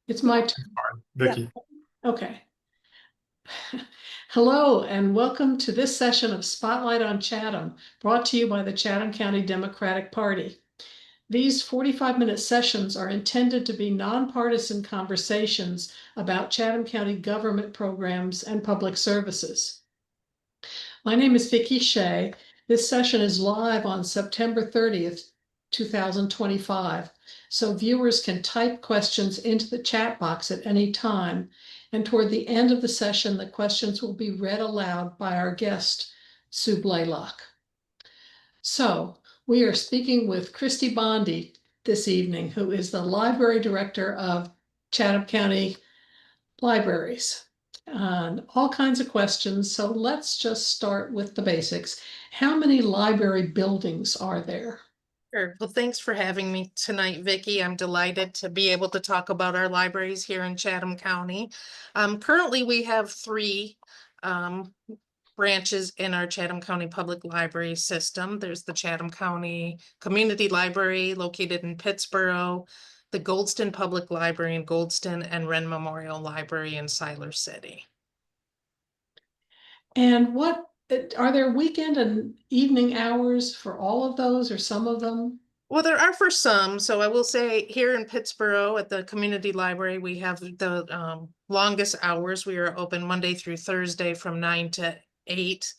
It's my turn. Fine. Yeah. Vicky. Okay. Hello, and welcome to this session of Spotlight on Chatham, brought to you by the Chatham County Democratic Party. These 45-minute sessions are intended to be nonpartisan conversations about Chatham County government programs and public services. My name is Vicki Shea. This session is live on September 30th, 2025. So viewers can type questions into the chat box at any time. And toward the end of the session, the questions will be read aloud by our guest, Sue Blaylock. So we are speaking with Christy Bondy this evening, who is the library director of Chatham County Libraries. And all kinds of questions. So let's just start with the basics. How many library buildings are there? Sure. Well, thanks for having me tonight, Vicki. I'm delighted to be able to talk about our libraries here in Chatham County. Currently, we have three branches in our Chatham County Public Library system. There's the Chatham County Community Library located in Pittsboro, the Goldston Public Library in Goldston, and Wren Memorial Library in Siler City. And what are there weekend and evening hours for all of those or some of them? Well, there are for some. So I will say here in Pittsboro at the community library, we have the longest hours. We are open Monday through Thursday from 9 to 8,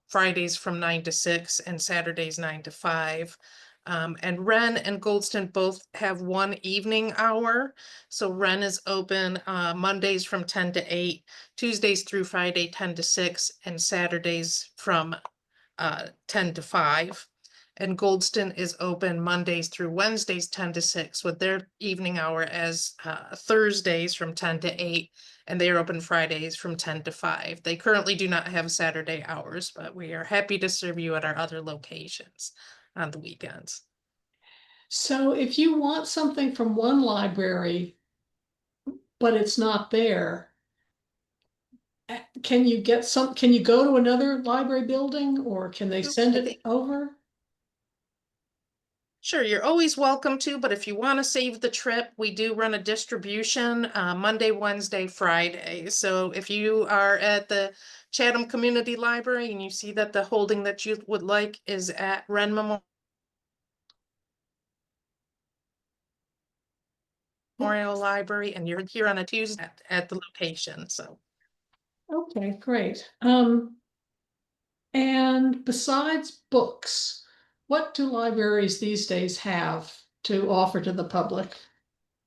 Fridays from 9 to 6, and Saturdays 9 to 5. And Wren and Goldston both have one evening hour. So Wren is open Mondays from 10 to 8, Tuesdays through Friday 10 to 6, and Saturdays from 10 to 5. And Goldston is open Mondays through Wednesdays 10 to 6 with their evening hour as Thursdays from 10 to 8, and they are open Fridays from 10 to 5. They currently do not have Saturday hours, but we are happy to serve you at our other locations on the weekends. So if you want something from one library, but it's not there, can you go to another library building or can they send it over? Sure, you're always welcome to, but if you want to save the trip, we do run a distribution Monday, Wednesday, Friday. So if you are at the Chatham Community Library and you see that the holding that you would like is at Wren Memorial Library and you're here on a Tuesday at the location, so. Okay, great. And besides books, what do libraries these days have to offer to the public?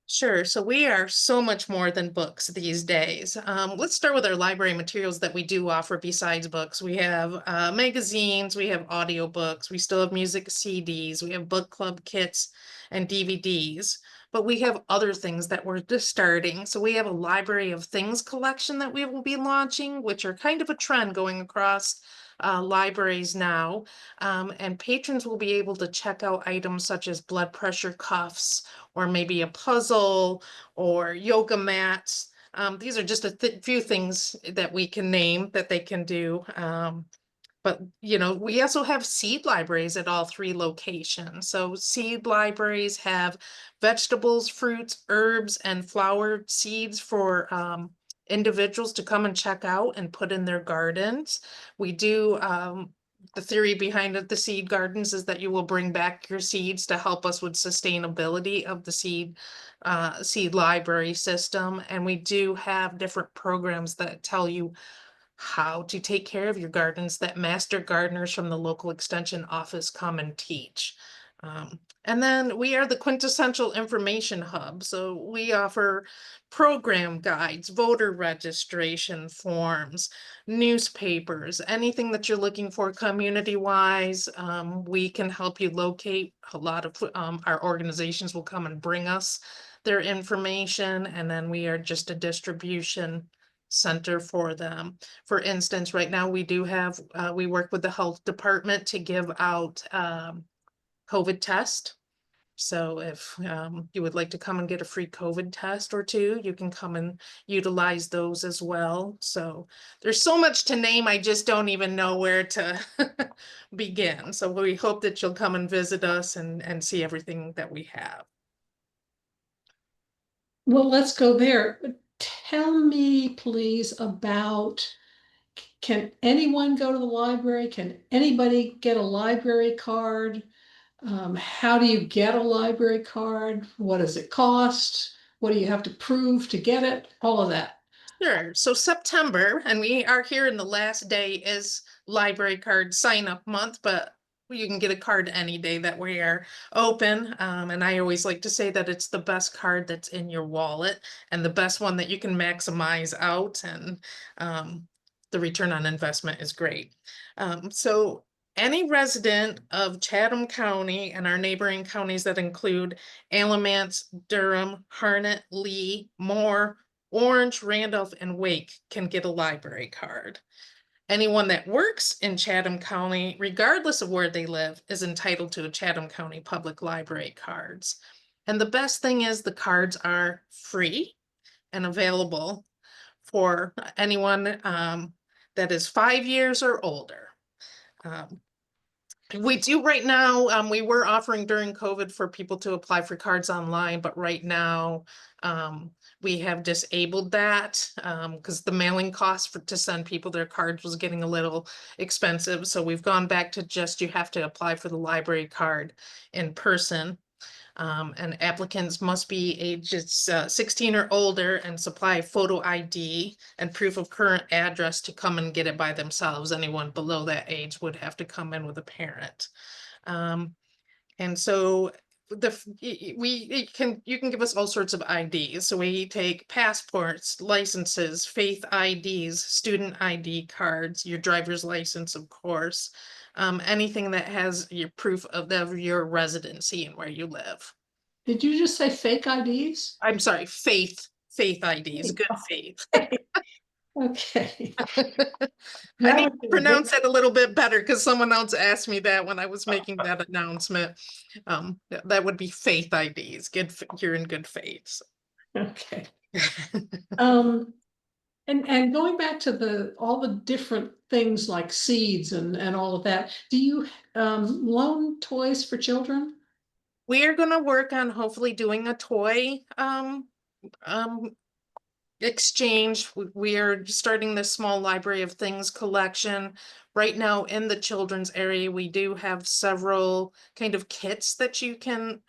Sure. So we are so much more than books these days. Let's start with our library materials that we do offer besides books. We have magazines, we have audiobooks, we still have music CDs, we have book club kits and DVDs, but we have other things that we're just starting. So we have a library of things collection that we will be launching, which are kind of a trend going across libraries now. And patrons will be able to check out items such as blood pressure cuffs, or maybe a puzzle or yoga mats. These are just a few things that we can name that they can do. But we also have seed libraries at all three locations. So seed libraries have vegetables, fruits, herbs, and flower seeds for individuals to come and check out and put in their gardens. We do the theory behind the seed gardens is that you will bring back your seeds to help us with sustainability of the seed library system. And we do have different programs that tell you how to take care of your gardens that master gardeners from the local extension office come and teach. And then we are the quintessential information hub. So we offer program guides, voter registration forms, newspapers, anything that you're looking for community-wise. We can help you locate. A lot of our organizations will come and bring us their information, and then we are just a distribution center for them. For instance, right now we do have, we work with the health department to give out COVID test. So if you would like to come and get a free COVID test or two, you can come and utilize those as well. So there's so much to name, I just don't even know where to begin. So we hope that you'll come and visit us and see everything that we have. Well, let's go there. Tell me, please, about, can anyone go to the library? Can anybody get a library card? How do you get a library card? What does it cost? What do you have to prove to get it? All of that. Sure. So September, and we are here in the last day is library card sign up month, but you can get a card any day that we are open. And I always like to say that it's the best card that's in your wallet and the best one that you can maximize out. And the return on investment is great. So any resident of Chatham County and our neighboring counties that include Alamance, Durham, Harnett, Lee, Moore, Orange, Randolph, and Wake can get a library card. Anyone that works in Chatham County, regardless of where they live, is entitled to a Chatham County Public Library cards. And the best thing is the cards are free and available for anyone that is 5 years or older. Um, we do right now, we were offering during COVID for people to apply for cards online, but right now, we have disabled that, because the mailing cost to send people their cards was getting a little expensive. So we've gone back to just, you have to apply for the library card in person. And applicants must be ages 16 or older and supply photo ID and proof of current address to come and get it by themselves. Anyone below that age would have to come in with a parent. And so you can give us all sorts of IDs. So we take passports, licenses, faith IDs, student ID cards, your driver's license, of course. Anything that has your proof of your residency and where you live. Did you just say fake IDs? I'm sorry, faith IDs, good faith. Okay. I That need would to be a big, pronounce that a little bit better because someone else asked me that when I was making that announcement. That would be faith IDs. You're in good faith. So. okay. Um, and going back to all the different things like seeds and all of that, do you loan toys for children? We are going to work on hopefully doing a toy um, exchange. We are starting this small library of things collection. Right now in the children's area, we do have several kind of kits that you can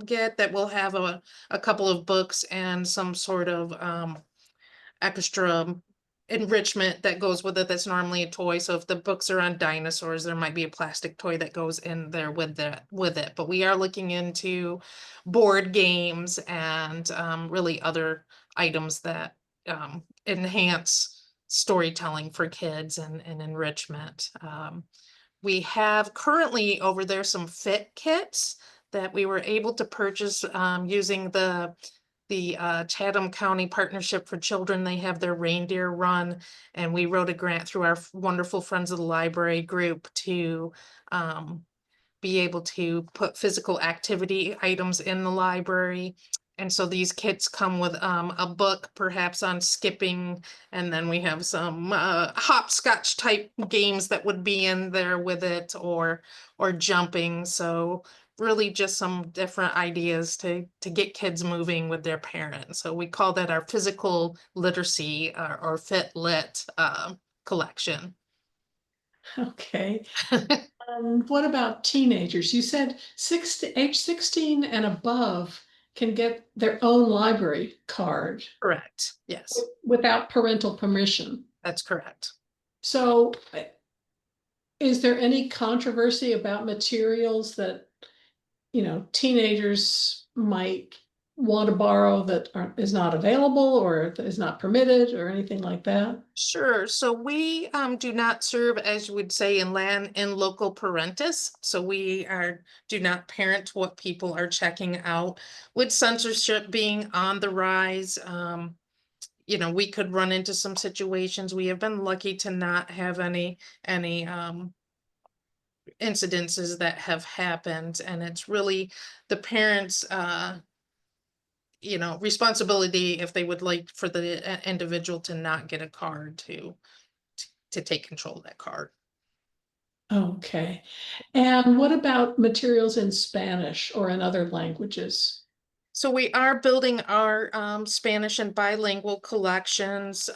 get that will have a couple of books and some sort of extra enrichment that goes with it that's normally a toy. So if the books are on dinosaurs, there might be a plastic toy that goes in there with it. But we are looking into board games and really other items that enhance storytelling for kids and enrichment. We have currently over there some fit kits that we were able to purchase using the Chatham County Partnership for Children. They have their reindeer run, and we wrote a grant through our wonderful Friends of the Library group to be able to put physical activity items in the library. And so these kits come with a book, perhaps on skipping, and then we have some hopscotch type games that would be in there with it, or jumping. So really just some different ideas to get kids moving with their parents. So we call that our physical literacy or fit lit collection. Okay. What about teenagers? You said age 16 and above can get their own library card Correct. Yes, without parental permission. that's correct. So is there any controversy about materials that, teenagers might want to borrow that is not available or is not permitted or anything like that? Sure. So we do not serve, as you would say, in local parentis. So we do not parent what people are checking out. With censorship being on the rise, we could run into some situations. We have been lucky to not have any incidences that have happened, and it's really the parents' responsibility if they would like for the individual to not get a card to take control of that card. Okay. And what about materials in Spanish or in other languages? So we are building our Spanish and bilingual collections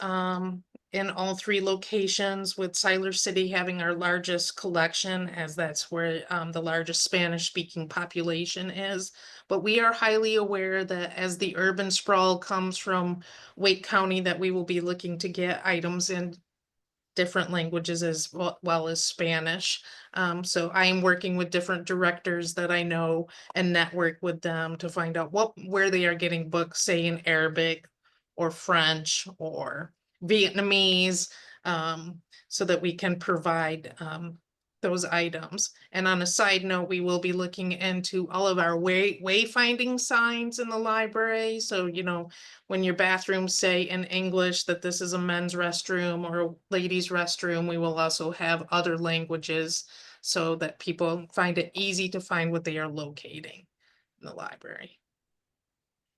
in all three locations, with Siler City having our largest collection, as that's where the largest Spanish speaking population is. But we are highly aware that as the urban sprawl comes from Wake County, that we will be looking to get items in different languages as well as Spanish. So I am working with different directors that I know and network with them to find out where they are getting books, say in Arabic or French or Vietnamese, so that we can provide those items. And on a side note, we will be looking into all of our wayfinding signs in the library. So, when your bathrooms say in English that this is a men's restroom or a ladies' restroom, we will also have other languages so that people find it easy to find what they are locating in the library.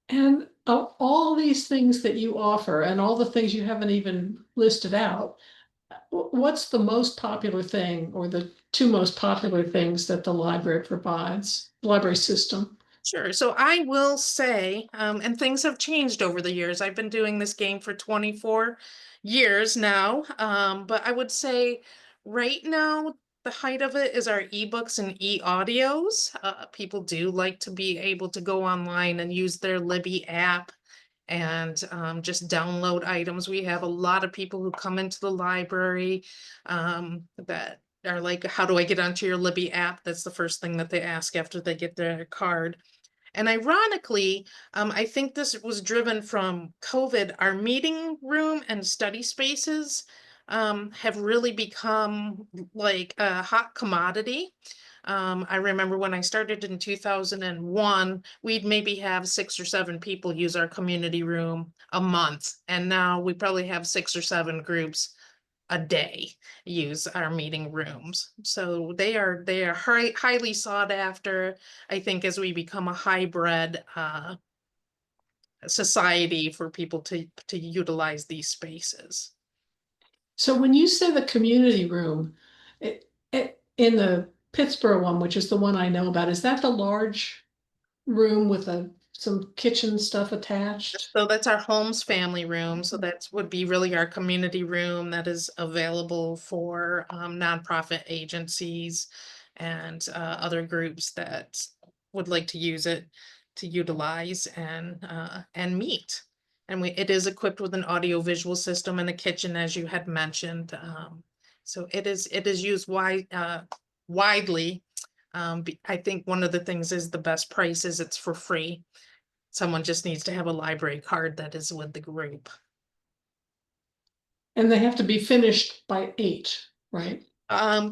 And of all these things that you offer and all the things you haven't even listed out, what's the most popular thing or the two most popular things that the library provides, library system? Sure. So I will say, and things have changed over the years. I've been doing this game for 24 years now. But I would say right now, the height of it is our ebooks and e-audios. People do like to be able to go online and use their Libby app and just download items. We have a lot of people who come into the library that are like, how do I get onto your Libby app? That's the first thing that they ask after they get their card. And ironically, I think this was driven from COVID. Our meeting room and study spaces have really become like a hot commodity. I remember when I started in 2001, we'd maybe have 6 or 7 people use our community room a month. And now we probably have 6 or 7 groups a day use our meeting rooms. So they are highly sought after, I think, as we become a hybrid society for people to utilize these spaces. So when you say the community room, in the Pittsburgh one, which is the one I know about, is that the large room with some kitchen stuff attached? So that's our Holmes family room. So that would be really our community room that is available for nonprofit agencies and other groups that would like to use it to utilize and meet. And it is equipped with an audio visual system and a kitchen, as you had mentioned. So it is used widely. I think one of the things is the best price is it's for free. Someone just needs to have a library card that is with the group. And they have to be finished by 8, right?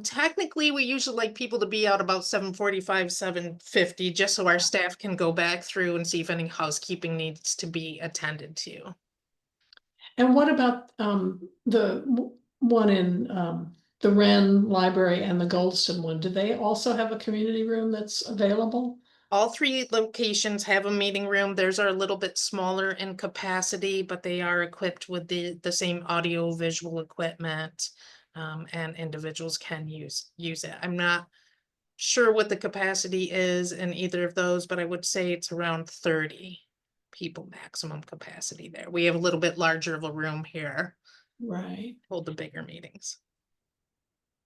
Technically, we usually like people to be out about 7:45, 7:50, just so our staff can go back through and see if any housekeeping needs to be attended to. And what about the one in the Wren Library and the Goldston one? Do they also have a community room that's available? All three locations have a meeting room. Theirs are a little bit smaller in capacity, but they are equipped with the same audio visual equipment, and individuals can use it. I'm not sure what the capacity is in either of those, but I would say it's around 30 people maximum capacity there. We have a little bit larger of a room here, Right. hold the bigger meetings.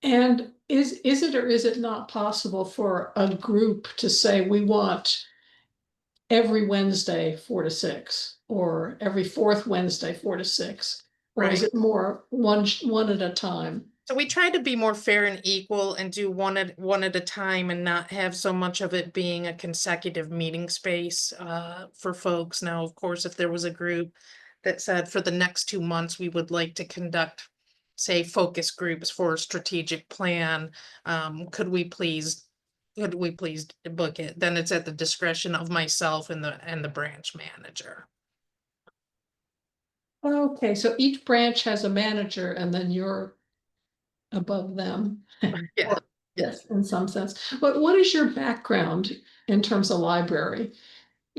And is it or is it not possible for a group to say we want every Wednesday 4 to 6 or every fourth Wednesday 4 to 6? Or is Right. it more one at a time? So we try to be more fair and equal and do one at a time and not have so much of it being a consecutive meeting space for folks. Now, of course, if there was a group that said for the next 2 months we would like to conduct, say, focus groups for a strategic plan, could we please book it? Then it's at the discretion of myself and the branch manager. Okay, so each branch has a manager and then you're above them. Yeah. Yes, in some sense. But what is your background in terms of library?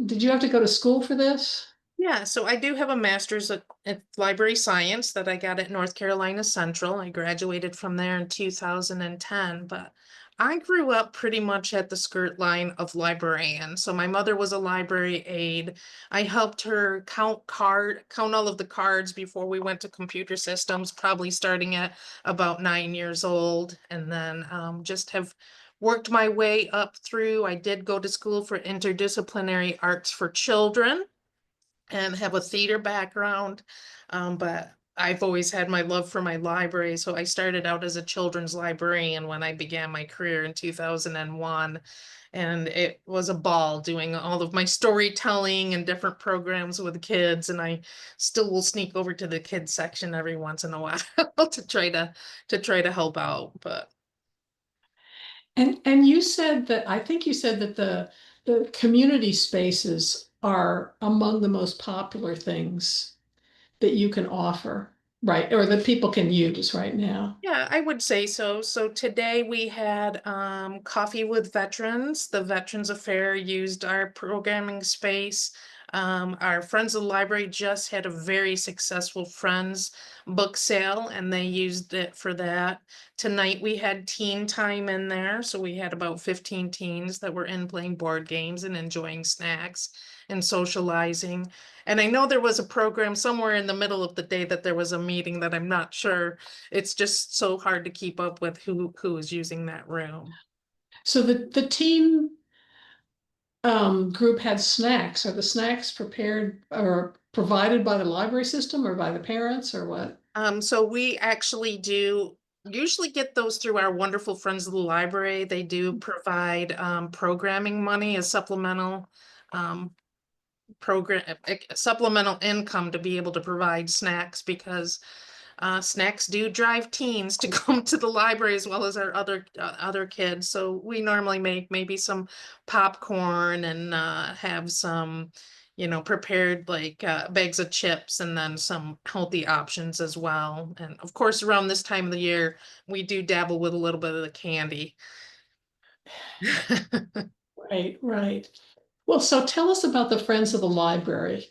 Did you have to go to school for this? Yeah, so I do have a master's at library science that I got at North Carolina Central. I graduated from there in 2010, but I grew up pretty much at the skirt line of librarian. So my mother was a library aide. I helped her count all of the cards before we went to computer systems, probably starting at about 9 years old, and then just have worked my way up through. I did go to school for interdisciplinary arts for children and have a theater background. But I've always had my love for my library. So I started out as a children's librarian when I began my career in 2001. And it was a ball doing all of my storytelling and different programs with kids. And I still will sneak over to the kids section every once in a while to try to help out. But And you said that, I think you said that the community spaces are among the most popular things that you can offer, right? Or that people can use right now. yeah, I would say so. So today we had coffee with veterans. The Veterans Affair used our programming space. Our Friends of the Library just had a very successful Friends book sale, and they used it for that. Tonight we had teen time in there, so we had about 15 teens that were in playing board games and enjoying snacks and socializing. And I know there was a program somewhere in the middle of the day that there was a meeting that I'm not sure. It's just so hard to keep up with who is using that room. So the teen group had snacks. Are the snacks prepared or provided by the library system or by the parents or what? So we actually do usually get those through our wonderful friends of the library. They do provide programming money as supplemental um, supplemental income to be able to provide snacks because snacks do drive teens to come to the library as well as our other kids. So we normally make maybe some popcorn and have some, prepared like bags of chips and then some healthy options as well. And of course, around this time of the year, we do dabble with a little bit of the candy. Right, right. Well, so tell us about the Friends of the Library.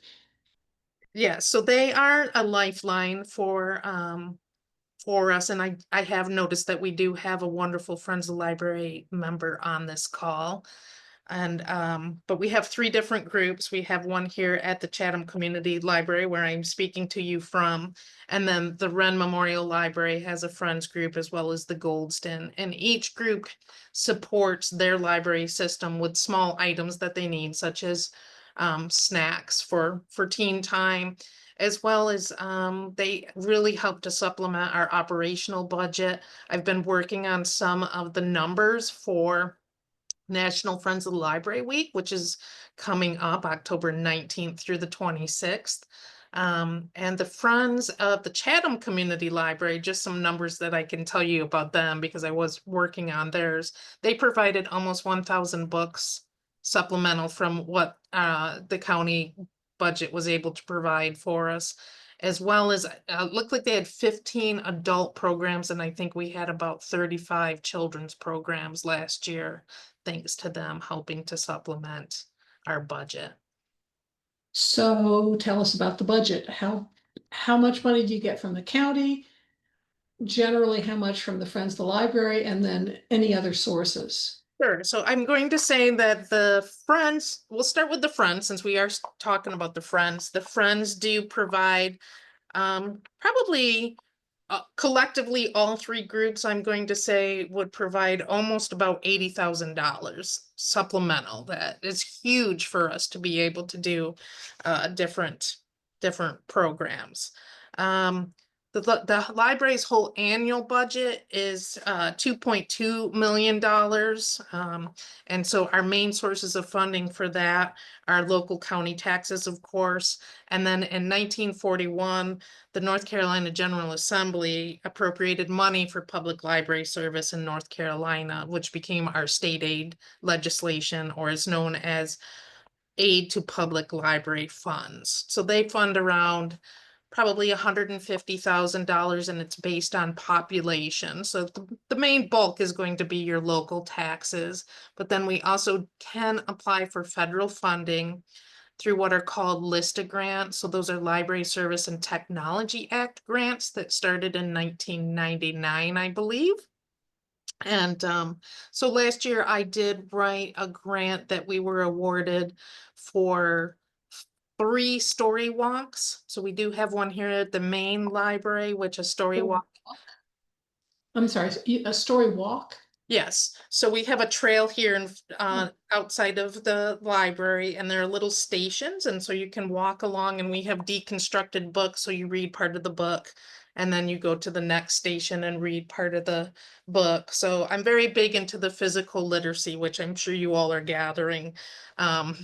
Yeah, so they are a lifeline for us. And I have noticed that we do have a wonderful Friends of the Library member on this call. And but we have three different groups. We have one here at the Chatham Community Library where I'm speaking to you from. And then the Wren Memorial Library has a Friends group as well as the Goldston. And each group supports their library system with small items that they need, such as snacks for teen time, as well as they really help to supplement our operational budget. I've been working on some of the numbers for National Friends of the Library Week, which is coming up October 19th through the 26th. And the Friends of the Chatham Community Library, just some numbers that I can tell you about them because I was working on theirs. They provided almost 1,000 books supplemental from what the county budget was able to provide for us, as well as looked like they had 15 adult programs, and I think we had about 35 children's programs last year, thanks to them helping to supplement our budget. So tell us about the budget. How much money do you get from the county? Generally, how much from the Friends of the Library, and then any other sources? Sure. So I'm going to say that the Friends, we'll start with the Friends since we are talking about the Friends. The Friends do provide probably collectively, all three groups, I'm going to say, would provide almost about $80,000 supplemental. That is huge for us to be able to do different programs. Um, the library's whole annual budget is $2.2 million. And so our main sources of funding for that are local county taxes, of course. And then in 1941, the North Carolina General Assembly appropriated money for public library service in North Carolina, which became our state aid legislation, or is known as aid to public library funds. So they fund around probably $150,000, and it's based on population. So the main bulk is going to be your local taxes, but then we also can apply for federal funding through what are called LISTA grants. So those are Library Service and Technology Act grants that started in 1999, I believe. And so last year I did write a grant that we were awarded for 3 story walks. So we do have one here at the main library, which a story walk. I'm sorry, a story walk? Yes, so we have a trail here in outside of the library, and there are little stations, and so you can walk along, and we have deconstructed books, so you read part of the book, and then you go to the next station and read part of the book. So I'm very big into the physical literacy, which I'm sure you all are gathering. Um,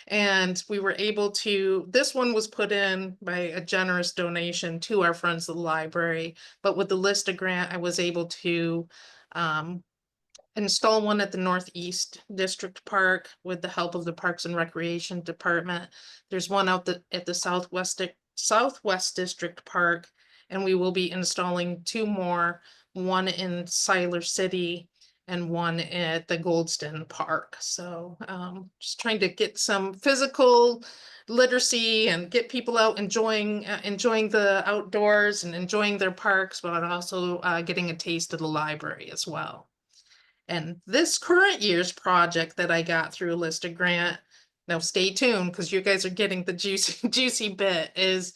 and we were able to, this one was put in by a generous donation to our friends at the library, but with the Lista grant, I was able to um, install one at the Northeast District Park with the help of the Parks and Recreation Department. There's one out at the Southwest District Park, and we will be installing 2 more, one in Siler City and one at the Goldston Park. So just trying to get some physical literacy and get people out enjoying the outdoors and enjoying their parks, but also getting a taste of the library as well. And this current year's project that I got through a Lista grant, now stay tuned because you guys are getting the juicy, juicy bit, is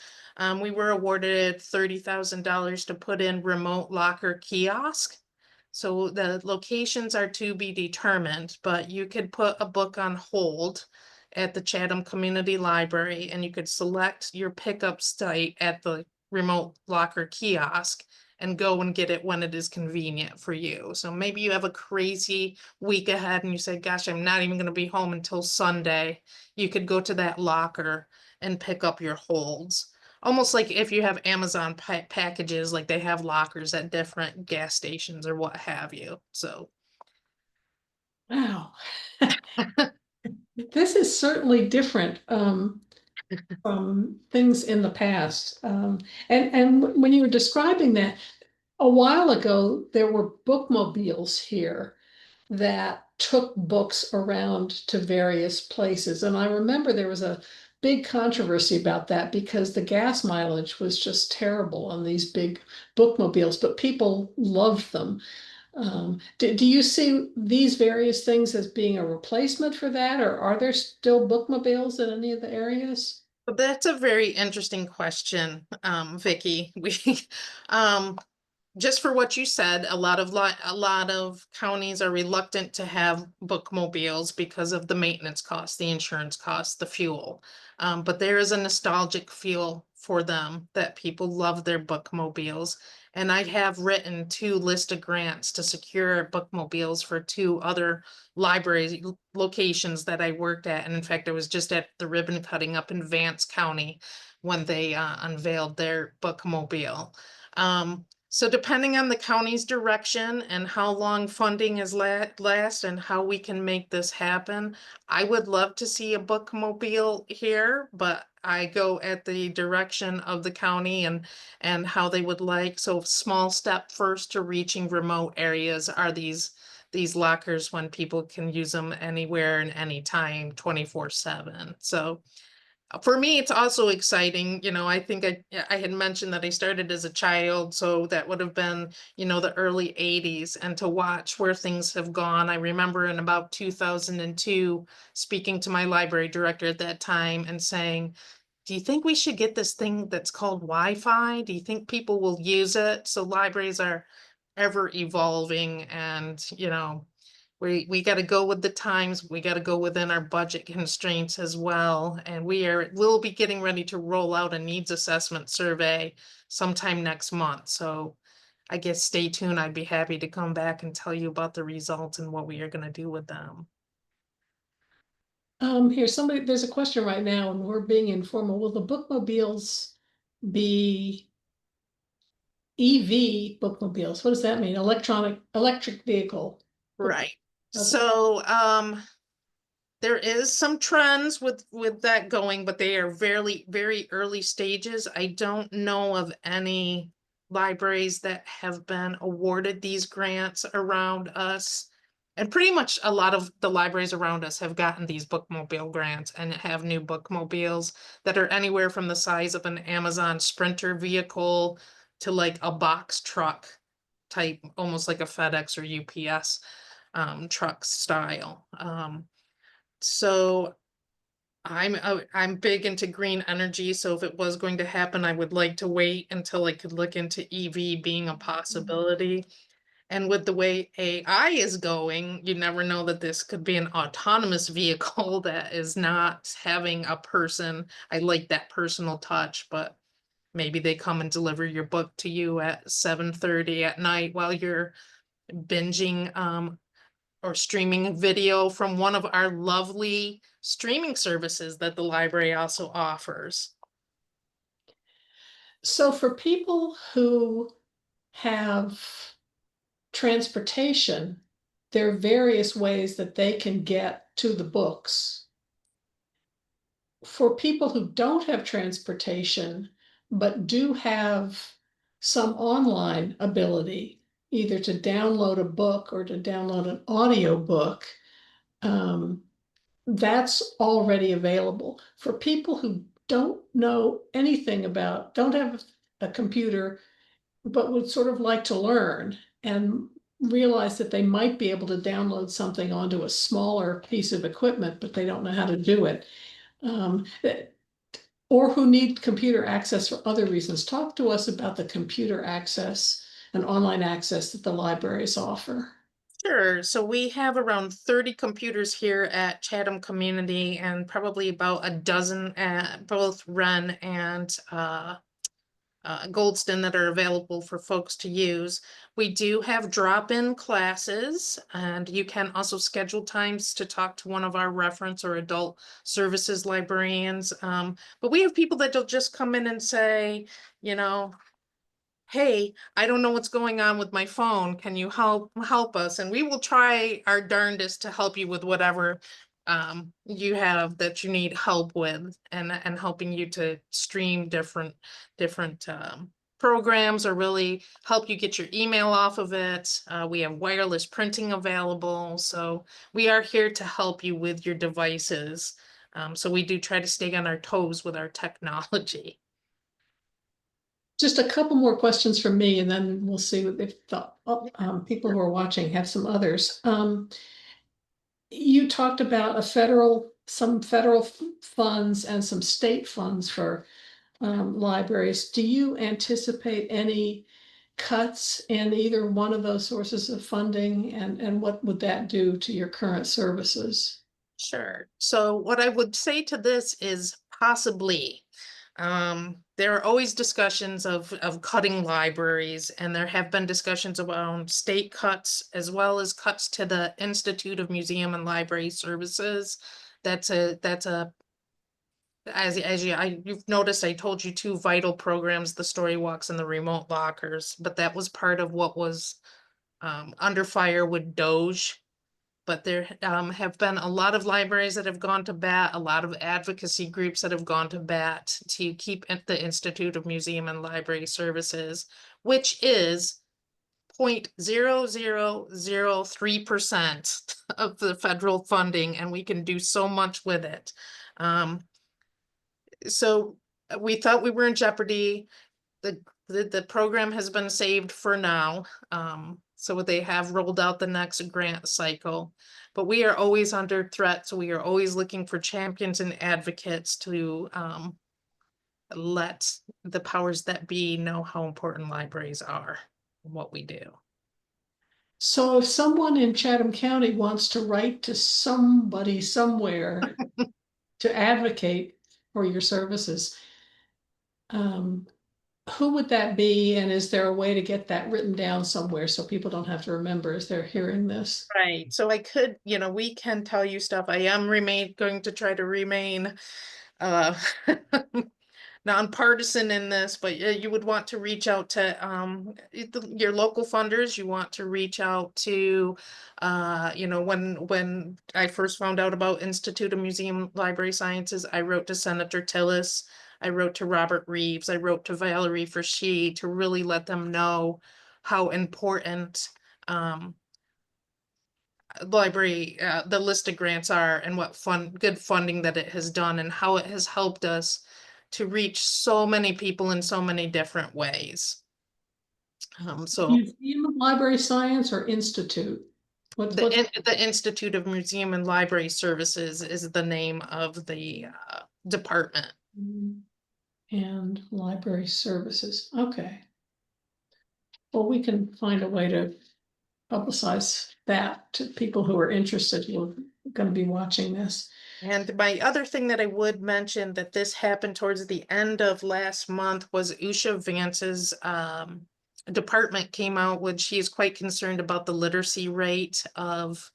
we were awarded $30,000 to put in remote locker kiosk. So the locations are to be determined, but you could put a book on hold at the Chatham Community Library and you could select your pickup site at the remote locker kiosk and go and get it when it is convenient for you. So maybe you have a crazy week ahead and you say, gosh, I'm not even going to be home until Sunday. You could go to that locker and pick up your holds. Almost like if you have Amazon packages, like they have lockers at different gas stations or what have you. So, Wow. This is certainly different from things in the past. And when you were describing that, a while ago, there were bookmobiles here that took books around to various places. And I remember there was a big controversy about that because the gas mileage was just terrible on these big bookmobiles, but people loved them. Do you see these various things as being a replacement for that, or are there still bookmobiles in any of the areas? but that's a very interesting question, Vicky. Um, just for what you said, a lot of counties are reluctant to have bookmobiles because of the maintenance costs, the insurance costs, the fuel. But there is a nostalgic feel for them that people love their bookmobiles. And I have written 2 list of grants to secure bookmobiles for 2 other library locations that I worked at. And in fact, I was just at the ribbon cutting up in Vance County when they unveiled their bookmobile. So depending on the county's direction and how long funding is last and how we can make this happen, I would love to see a bookmobile here, but I go at the direction of the county and how they would like. So small step first to reaching remote areas are these lockers when people can use them anywhere and anytime, 24/7. So for me, it's also exciting. I think I had mentioned that I started as a child, so that would have been, the early 80s, and to watch where things have gone. I remember in about 2002 speaking to my library director at that time and saying, do you think we should get this thing that's called Wi-Fi? Do you think people will use it? So libraries are ever evolving, and we got to go with the times. We got to go within our budget constraints as well. And we'll be getting ready to roll out a needs assessment survey sometime next month. So I guess stay tuned. I'd be happy to come back and tell you about the results and what we are going to do with them. There's a question right now, and we're being informal. Will the bookmobiles be EV bookmobiles? What does that mean? Electric vehicle. Right. Okay. So there is some trends with that going, but they are very early stages. I don't know of any libraries that have been awarded these grants around us. And pretty much a lot of the libraries around us have gotten these bookmobile grants and have new bookmobiles that are anywhere from the size of an Amazon Sprinter vehicle to like a box truck. type, almost like a FedEx or UPS truck style. So I'm big into green energy, so if it was going to happen, I would like to wait until I could look into EV being a possibility. And with the way AI is going, you never know that this could be an autonomous vehicle that is not having a person. I like that personal touch, but maybe they come and deliver your book to you at 7:30 at night while you're binging or streaming video from one of our lovely streaming services that the library also offers. So for people who have transportation, there are various ways that they can get to the books. For people who don't have transportation, but do have some online ability, either to download a book or to download an audio book, um, that's already available. For people who don't know anything about, don't have a computer, but would sort of like to learn and realize that they might be able to download something onto a smaller piece of equipment, but they don't know how to do it. Um, or who need computer access for other reasons. Talk to us about the computer access and online access that the libraries offer. Sure. So we have around 30 computers here at Chatham Community and probably about a dozen at both Wren and Goldston that are available for folks to use. We do have drop-in classes, and you can also schedule times to talk to one of our reference or adult services librarians. But we have people that will just come in and say, you know, hey, I don't know what's going on with my phone. Can you help us? And we will try our darndest to help you with whatever you have that you need help with, and helping you to stream different programs or really help you get your email off of it. We have wireless printing available, so we are here to help you with your devices. So we do try to stay on our toes with our technology. Just a couple more questions from me, and then we'll see if the people who are watching have some others. You talked about some federal funds and some state funds for libraries. Do you anticipate any cuts in either one of those sources of funding, and what would that do to your current services? Sure. So what I would say to this is possibly. There are always discussions of cutting libraries, and there have been discussions around state cuts as well as cuts to the Institute of Museum and Library Services. That's a you've noticed, I told you two vital programs, the story walks and the remote lockers, but that was part of what was under fire with Doge. But there have been a lot of libraries that have gone to bat, a lot of advocacy groups that have gone to bat to keep the Institute of Museum and Library Services, which is 0.0003% of the federal funding, and we can do so much with it. So we thought we were in jeopardy. The program has been saved for now. So they have rolled out the next grant cycle, but we are always under threat. So we are always looking for champions and advocates to let the powers that be know how important libraries are and what we do. So if someone in Chatham County wants to write to somebody somewhere to advocate for your services, um, who would that be? And is there a way to get that written down somewhere so people don't have to remember as they're hearing this? Right. So I could, we can tell you stuff. I am going to try to remain uh nonpartisan in this, but you would want to reach out to your local funders. You want to reach out to when I first found out about Institute of Museum Library Sciences, I wrote to Senator Tillis, I wrote to Robert Reeves, I wrote to Valerie Frasche to really let them know how important the list of grants are, and what good funding that it has done, and how it has helped us to reach so many people in so many different ways. So Museum of Library Science or Institute? What? the Institute of Museum and Library Services is the name of the department. And library services. Okay. Well, we can find a way to publicize that to people who are interested, who are going to be watching this. And my other thing that I would mention that this happened towards the end of last month was Usha Vance's department came out with, she is quite concerned about the literacy rate of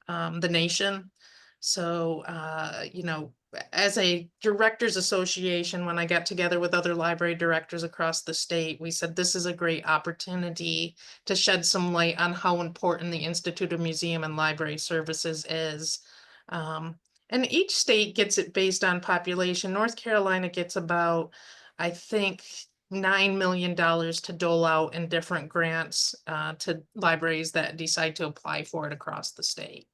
the nation. So, you know, as a directors association, when I got together with other library directors across the state, we said this is a great opportunity to shed some light on how important the Institute of Museum and Library Services is. And each state gets it based on population. North Carolina gets about, I think, $9 million to dole out in different grants to libraries that decide to apply for it across the state.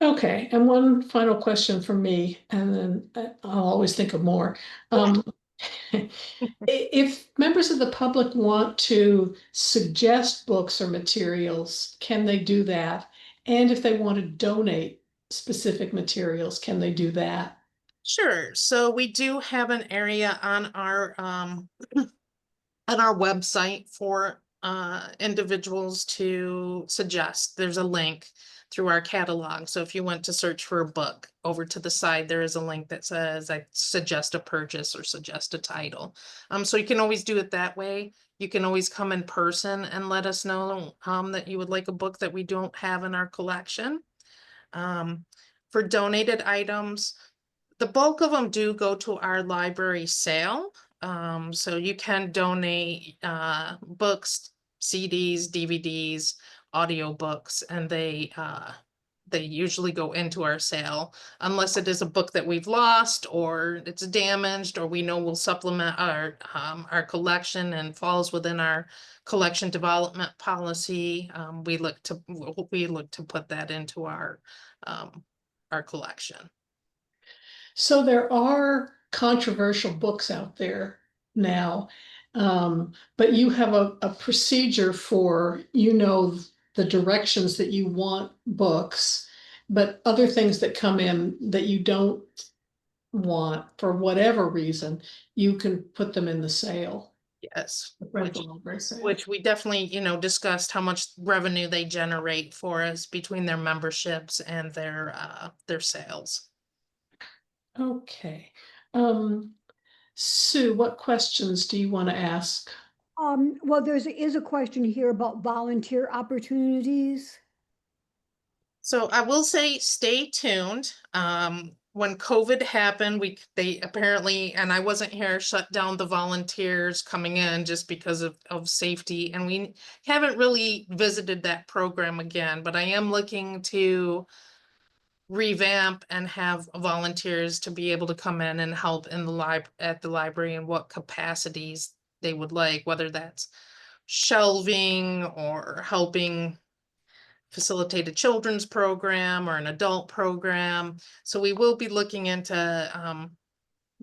Okay, and one final question from me, and then I'll always think of more. If members of the public want to suggest books or materials, can they do that? And if they want to donate specific materials, can they do that? Sure. So we do have an area on our website for individuals to suggest. There's a link through our catalog. So if you went to search for a book, over to the side, there is a link that says, I suggest a purchase or suggest a title. So you can always do it that way. You can always come in person and let us know that you would like a book that we don't have in our collection. For donated items, the bulk of them do go to our library sale. So you can donate books, CDs, DVDs, audiobooks, and they usually go into our sale, unless it is a book that we've lost or it's damaged, or we know will supplement our collection and falls within our collection development policy. We look to put that into our collection. So there are controversial books out there now, but you have a procedure for, the directions that you want books, but other things that come in that you don't want for whatever reason, you can put them in the sale, Yes, the rental library sale. which we definitely, discussed how much revenue they generate for us between their memberships and their sales. Okay. Sue, what questions do you want to ask? Well, is a question here about volunteer opportunities. So I will say, stay tuned. When COVID happened, they apparently, and I wasn't here, shut down the volunteers coming in just because of safety. And we haven't really visited that program again, but I am looking to revamp and have volunteers to be able to come in and help in at the library in what capacities they would like, whether that's shelving or helping facilitate a children's program or an adult program. So we will be looking into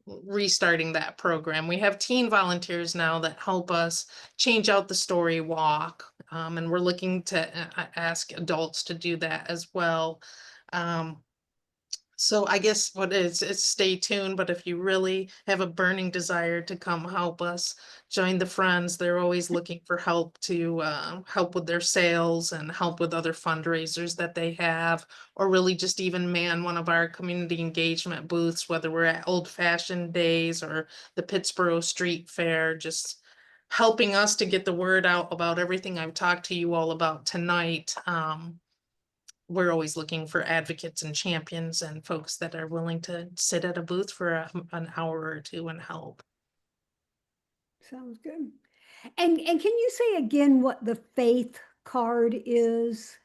restarting that program. We have teen volunteers now that help us change out the story walk, and we're looking to ask adults to do that as well. So I guess it's stay tuned, but if you really have a burning desire to come help us, join the Friends. They're always looking for help to help with their sales and help with other fundraisers that they have, or really just even man one of our community engagement booths, whether we're at Old Fashioned Days or the Pittsboro Street Fair, just helping us to get the word out about everything I've talked to you all about tonight. We're always looking for advocates and champions and folks that are willing to sit at a booth for an hour or two and help. Sounds good. And can you say again what the faith card is?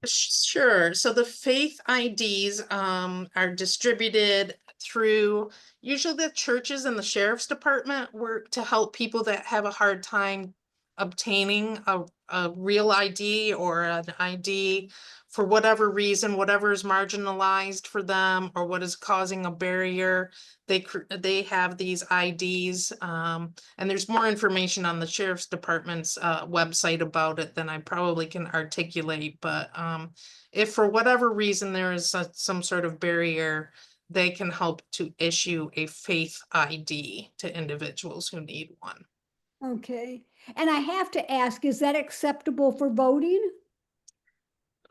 Sure. So the faith IDs are distributed through usually the churches and the sheriff's department work to help people that have a hard time obtaining a real ID or an ID for whatever reason, whatever is marginalized for them or what is causing a barrier, they have these IDs. And there's more information on the Sheriff's Department's website about it than I probably can articulate. But if for whatever reason there is some sort of barrier, they can help to issue a faith ID to individuals who need one. Okay. And I have to ask, is that acceptable for voting?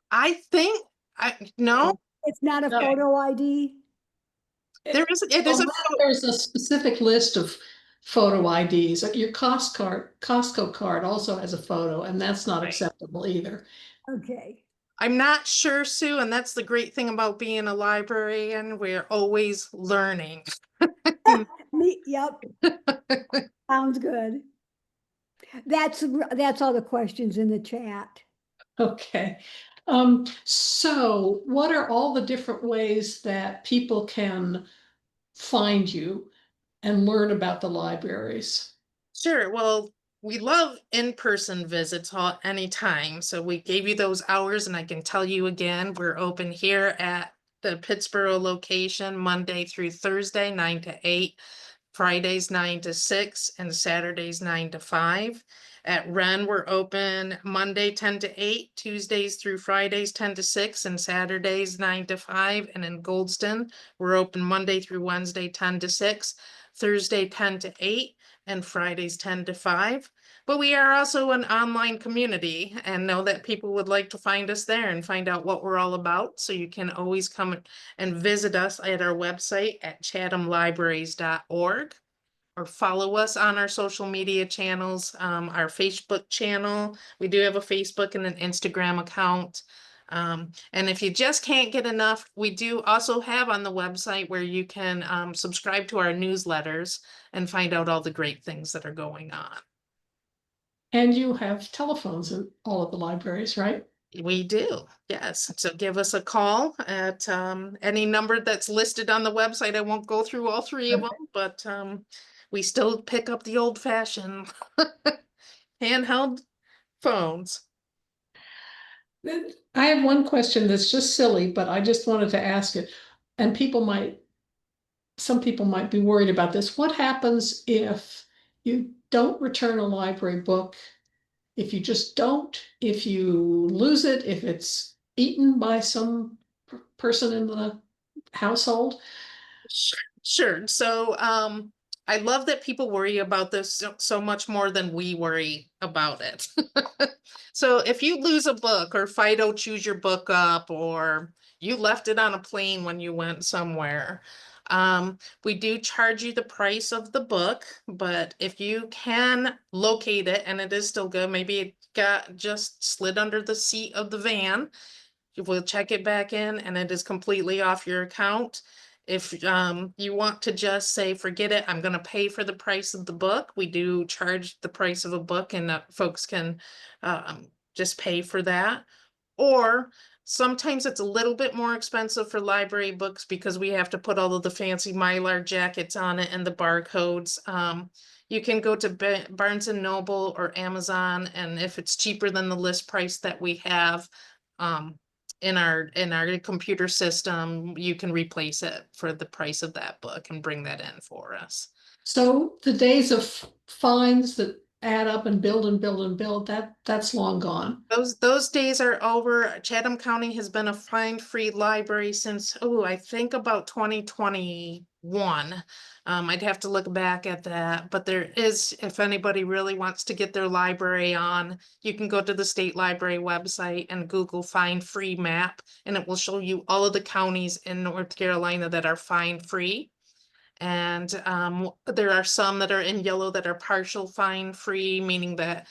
I think no, It's not a No. photo ID? there is it is a There's a specific list of photo IDs. Like your Costco card also has a photo, and that's not Right. acceptable either. Okay. I'm not sure, Sue, and that's the great thing about being a librarian. We're always learning. Yep, sounds good. That's all the questions in the chat. Okay. So what are all the different ways that people can find you and learn about the libraries? Sure. Well, we love in-person visits anytime. So we gave you those hours, and I can tell you again, we're open here at the Pittsboro location Monday through Thursday, 9 to 8, Fridays 9 to 6, and Saturdays 9 to 5. At Wren, we're open Monday 10 to 8, Tuesdays through Fridays 10 to 6, and Saturdays 9 to 5. And in Goldston, we're open Monday through Wednesday 10 to 6, Thursday 10 to 8, and Fridays 10 to 5. But we are also an online community and know that people would like to find us there and find out what we're all about. So you can always come and visit us at our website at chathamlibraries.org or follow us on our social media channels, our Facebook channel. We do have a Facebook and an Instagram account. And if you just can't get enough, we do also have on the website where you can subscribe to our newsletters and find out all the great things that are going on. And you have telephones in all of the libraries, right? We do, yes. So give us a call at any number that's listed on the website. I won't go through all three of them, but we still pick up the old-fashioned handheld phones. I have one question that's just silly, but I just wanted to ask it. And some people might be worried about this. What happens if you don't return a library book? If you just don't, if you lose it, if it's eaten by some person in the household? Sure. So I love that people worry about this so much more than we worry about it. So if you lose a book or Fido chews your book up or you left it on a plane when you went somewhere, we do charge you the price of the book, but if you can locate it and it is still good, maybe it got just slid under the seat of the van, we'll check it back in and it is completely off your account. If you want to just say, forget it, I'm going to pay for the price of the book, we do charge the price of a book and folks can just pay for that. Or sometimes it's a little bit more expensive for library books because we have to put all of the fancy Mylar jackets on it and the barcodes. You can go to Barnes and Noble or Amazon, and if it's cheaper than the list price that we have, in our computer system, you can replace it for the price of that book and bring that in for us. So the days of fines that add up and build and build and build, that's long gone. Those days are over. Chatham County has been a fine-free library since, I think about 2021. I'd have to look back at that, but there is, if anybody really wants to get their library on, you can go to the state library website and Google fine-free map, and it will show you all of the counties in North Carolina that are fine-free. And there are some that are in yellow that are partial fine-free, meaning that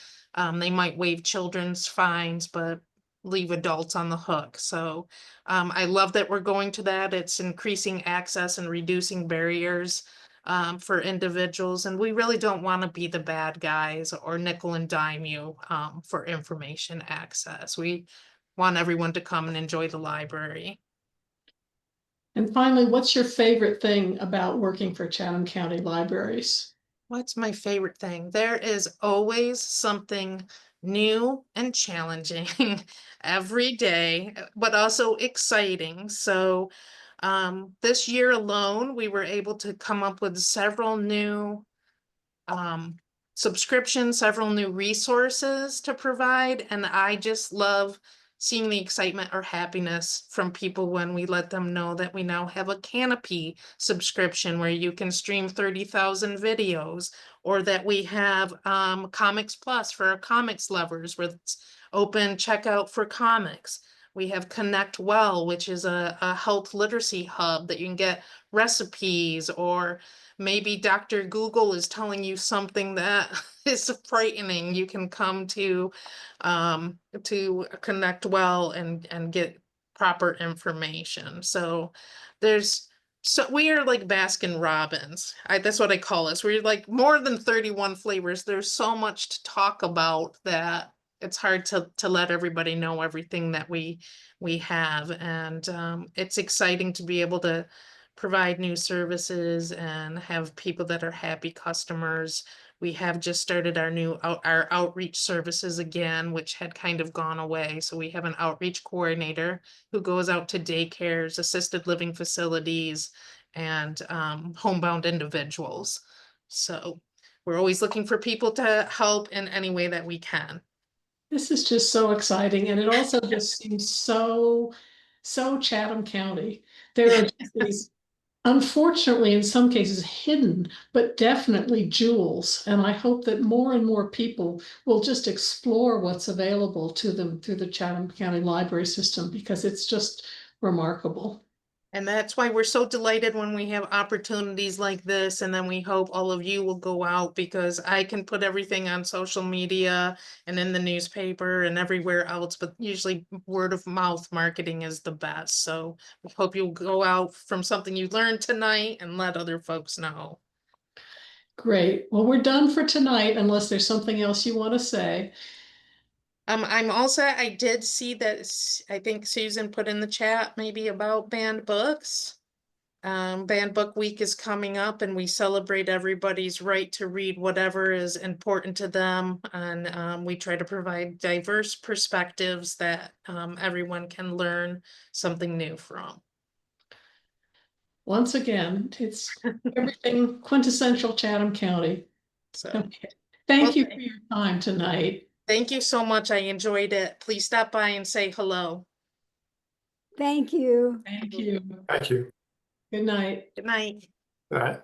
they might waive children's fines, but leave adults on the hook. So I love that we're going to that. It's increasing access and reducing barriers for individuals. And we really don't want to be the bad guys or nickel and dime you for information access. We want everyone to come and enjoy the library. And finally, what's your favorite thing about working for Chatham County Libraries? What's my favorite thing? There is always something new and challenging every day, but also exciting. So, this year alone, we were able to come up with several new um, subscriptions, several new resources to provide. And I just love seeing the excitement or happiness from people when we let them know that we now have a Canopy subscription where you can stream 30,000 videos, or that we have Comics Plus for our comics lovers, where it's open checkout for comics. We have Connect Well, which is a health literacy hub that you can get recipes, or maybe Dr. Google is telling you something that is frightening. You can come to Connect Well and get proper information. So we are like Baskin Robbins. That's what I call us. We're like more than 31 flavors. There's so much to talk about that it's hard to let everybody know everything that we have. And it's exciting to be able to provide new services and have people that are happy customers. We have just started our outreach services again, which had kind of gone away. So we have an outreach coordinator who goes out to daycares, assisted living facilities, and homebound individuals. So we're always looking for people to help in any way that we can. This is just so exciting, and it also just seems so Chatham County. There are just these, unfortunately, in some cases hidden, but definitely jewels. And I hope that more and more people will just explore what's available to them through the Chatham County Library System, because it's just remarkable. And that's why we're so delighted when we have opportunities like this. And then we hope all of you will go out, because I can put everything on social media and in the newspaper and everywhere else, but usually word of mouth marketing is the best. So we hope you'll go out from something you learned tonight and let other folks know. Great. Well, we're done for tonight, unless there's something else you want to say. I'm all set. I did see that I think Susan put in the chat maybe about banned books. Banned Book Week is coming up, and we celebrate everybody's right to read whatever is important to them. And we try to provide diverse perspectives that everyone can learn something new from. Once again, it's everything quintessential Chatham County. So, Okay. Thank well, you for your time tonight. thank you so much. I enjoyed it. Please stop by and say hello. Thank you. Thank you. Thank you. Good night. Good night. All right.